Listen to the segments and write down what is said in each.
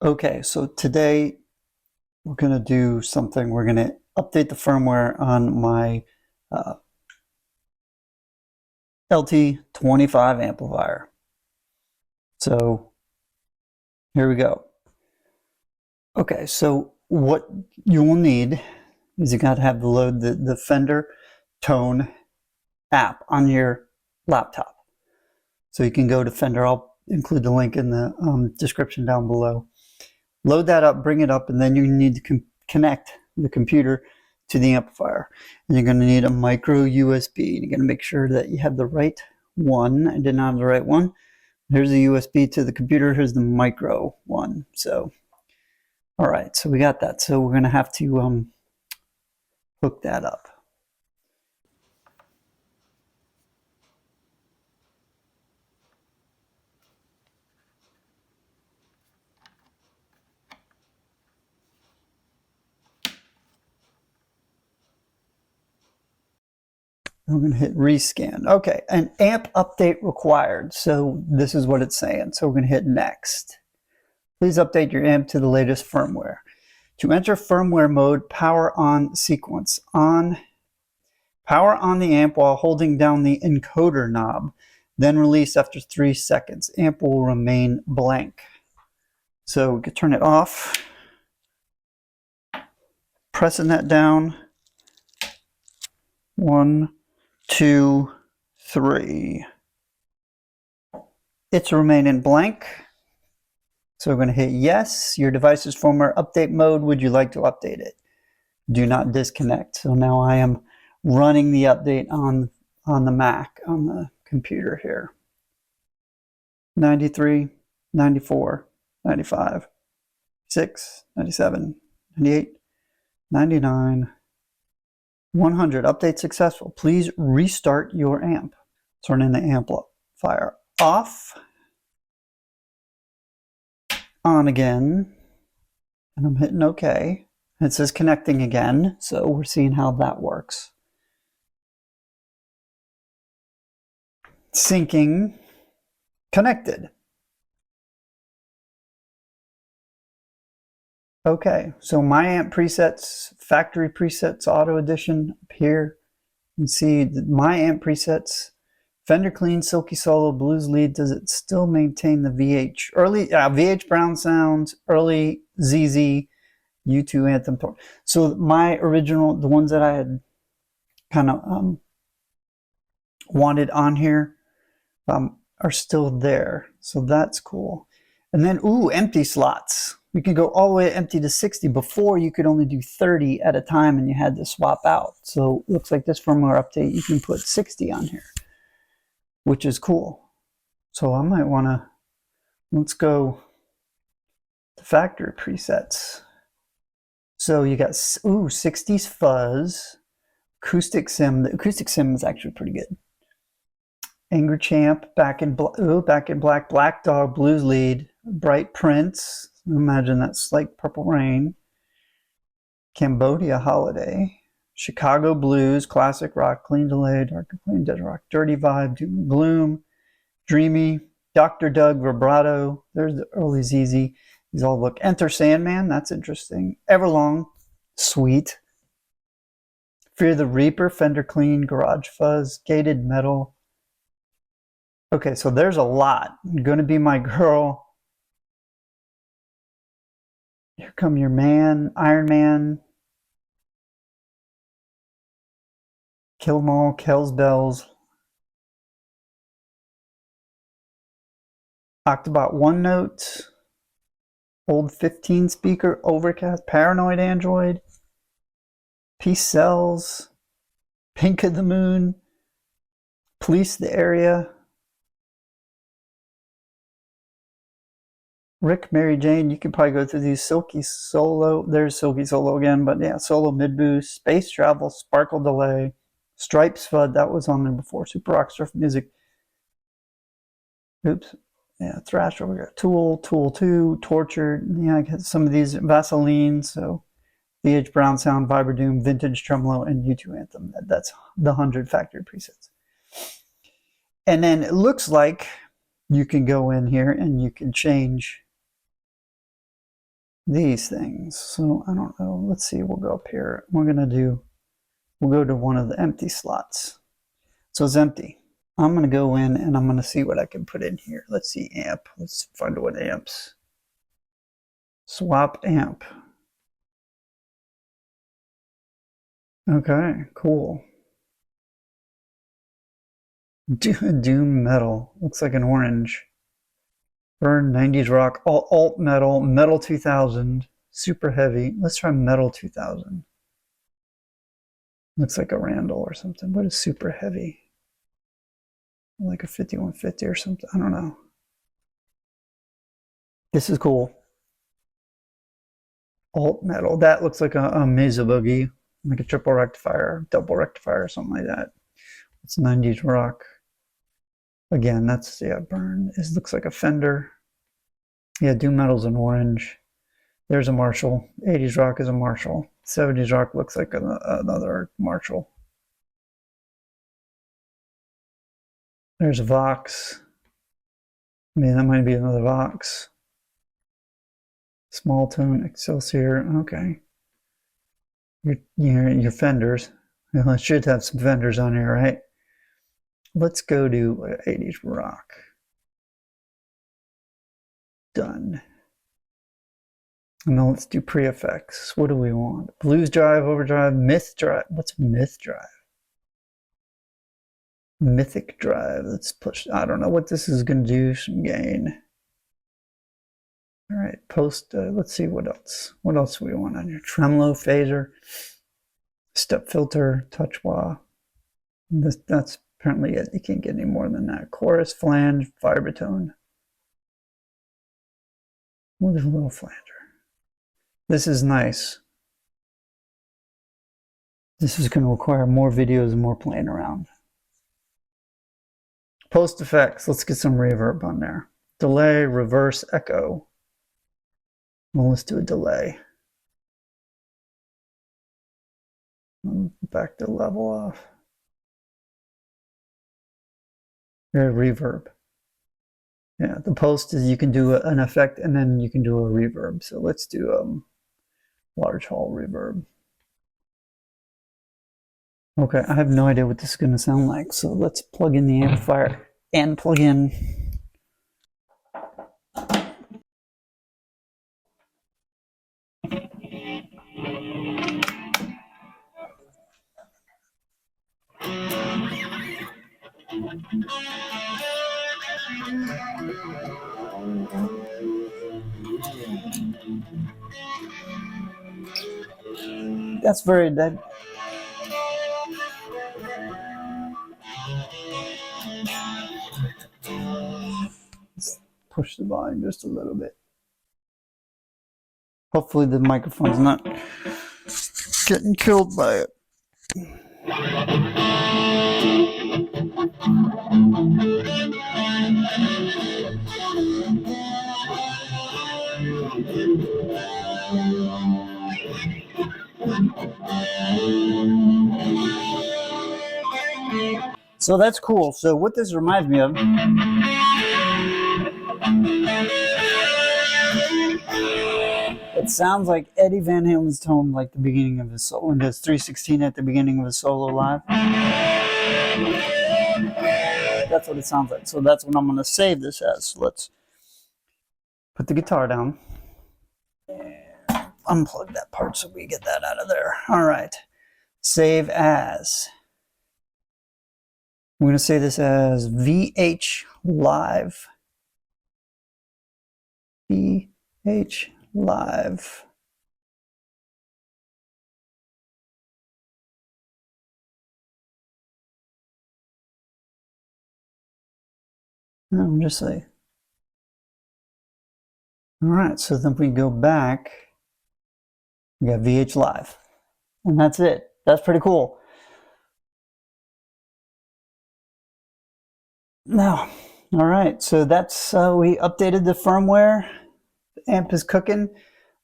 Okay, so today we're going to do something. We're going to update the firmware on my LT25 amplifier. So here we go. Okay, so what you will need is you got to have the Fender Tone app on your laptop. So you can go to Fender. I'll include the link in the description down below. Load that up, bring it up, and then you need to connect the computer to the amplifier. And you're going to need a micro USB. You're going to make sure that you have the right one. I did not have the right one. Here's the USB to the computer. Here's the micro one. So, all right, so we got that. So we're going to have to hook that up. I'm going to hit rescan. Okay, an amp update required. So this is what it's saying. So we're going to hit next. Please update your amp to the latest firmware. To enter firmware mode, power on sequence. Power on the amp while holding down the encoder knob. Then release after 3 seconds. Amp will remain blank. So we can turn it off. Pressing that down. 1, 2, 3. It's remaining blank. So we're going to hit yes. Your device's firmware update mode. Would you like to update it? Do not disconnect. So now I am running the update on the Mac, on the computer here. 93, 94, 95, 6, 97, 98, 99, 100. Update successful. Please restart your amp. Turning the amplifier off. On again. And I'm hitting OK. It says connecting again. So we're seeing how that works. Syncing. Connected. Okay, so my amp presets, factory presets, auto edition up here. You can see my amp presets, Fender Clean, Silky Solo, Blues Lead. Does it still maintain the VH? Early VH Brown sounds, early ZZ, U2 Anthem. So my original, the ones that I had kind of wanted on here are still there. So that's cool. And then, ooh, empty slots. We can go all the way empty to 60. Before, you could only do 30 at a time and you had to swap out. So it looks like this firmware update, you can put 60 on here, which is cool. So I might want to, let's go to factory presets. So you got, ooh, 60s fuzz, acoustic sim. The acoustic sim is actually pretty good. Angry Champ, back in black, Black Dog, Blues Lead, Bright Prince. Imagine that's like Purple Rain. Cambodia Holiday. Chicago Blues, Classic Rock, Clean Delay, Dark Clean, Dead Rock, Dirty Vibe, Doom and Gloom, Dreamy, Dr. Doug, Vibrato. There's the early ZZ. These all look. Enter Sandman, that's interesting. Everlong, sweet. Fear the Reaper, Fender Clean, Garage Fuzz, Gated Metal. Okay, so there's a lot. Gonna Be My Girl. Here Come Your Man, Iron Man. Kill 'Em All, Kells Bells. Octobot One Note. Old 15 speaker, Overcast, Paranoid Android. Peace Cells. Pink of the Moon. Police the Area. Rick, Mary Jane, you could probably go through these. Silky Solo, there's Silky Solo again, but yeah, Solo Mid Boost, Space Travel, Sparkle Delay, Stripes FUD, that was on there before, Super Rock Surf Music. Oops, yeah, Thrasher, we got Tool, Tool 2, Tortured, yeah, I got some of these, Vaseline, so VH Brown Sound, Vibradoom, Vintage Tremolo, and U2 Anthem. That's the 100 factory presets. And then it looks like you can go in here and you can change these things. So I don't know. Let's see. We'll go up here. We'll go to one of the empty slots. So it's empty. I'm going to go in and I'm going to see what I can put in here. Let's see, amp. Let's find what amps. Swap amp. Okay, cool. Doom metal. Looks like an orange. Burn 90s rock. Alt metal. Metal 2000. Super heavy. Let's try metal 2000. Looks like a Randall or something. What is super heavy? Like a 5150 or something. I don't know. This is cool. Alt metal. That looks like a Mesa Boogie, like a triple rectifier, double rectifier, or something like that. It's 90s rock. Again, that's, yeah, burn. It looks like a Fender. Yeah, doom metal's an orange. There's a Marshall. 80s rock is a Marshall. 70s rock looks like another Marshall. There's a Vox. I mean, that might be another Vox. Small tone, Excelsior. Okay. Your Fenders. Well, I should have some Fenders on here, right? Let's go to 80s rock. Done. And now let's do pre-effects. What do we want? Blues drive, overdrive, myth drive. What's myth drive? Mythic drive. Let's push. I don't know what this is going to do. Some gain. All right, post. Let's see what else. What else do we want on here? Tremolo, phaser, step filter, touch wah. That's apparently it. You can't get any more than that. Chorus, flange, vibratone. What is a little flanger? This is nice. This is going to require more videos and more playing around. Post effects. Let's get some reverb on there. Delay, reverse, echo. Well, let's do a delay. Back to level off. Here, reverb. Yeah, the post is you can do an effect and then you can do a reverb. So let's do large hall reverb. Okay, I have no idea what this is going to sound like. So let's plug in the amplifier and plug in. That's very dead. Let's push the volume just a little bit. Hopefully the microphone's not getting killed by it. So that's cool. So what this reminds me of, it sounds like Eddie Van Halen's tone, like the beginning of his solo, when does 316 at the beginning of his solo live. That's what it sounds like. So that's what I'm going to save this as. So let's put the guitar down. Unplug that part so we get that out of there. All right. Save as. I'm going to say this as VH Live. VH Live. No, just say. All right, so then we go back. We got VH Live. And that's it. That's pretty cool. Now, all right, so that's, we updated the firmware. The amp is cooking.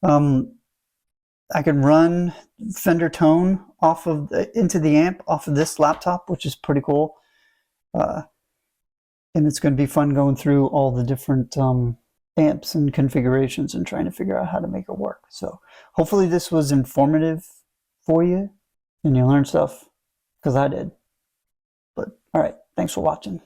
I can run Fender Tone off of into the amp off of this laptop, which is pretty cool. And it's going to be fun going through all the different amps and configurations and trying to figure out how to make it work. So hopefully this was informative for you and you learned stuff, because I did. But all right, thanks for watching.